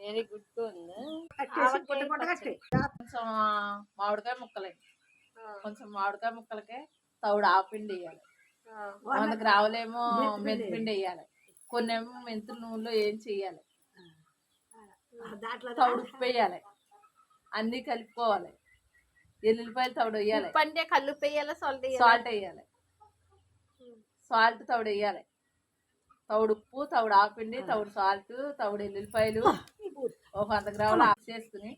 Very good ఉంది. కొంచెం మామిడికాయ ముక్కలే, కొంచెం మామిడికాయ ముక్కలకే తౌడు ఆపిండి వేయాలి. 100 గ్రాములేమో మెంతిపిండి వేయాలి, కొన్ని ఏమో మెంతులు నూనెలో ఏం చెయ్యాలి, తౌడు ఉప్పు వేయాలి, అన్ని కలుపుకోవాలి. ఎల్లుల్లిపాయలు తౌడు వేయాలి, అంటే కల్లుప్పు వేయాలి, సాల్ట్ వేయాలి, సాల్ట్ తౌడు వేయాలి, తౌడు ఉప్పు, తౌడు ఆపిండి, తౌడు సాల్ట్, తౌడు ఎల్లుల్లిపాయలు, ఒక 100 గ్రాములు ఆఫ్ చేసుకుని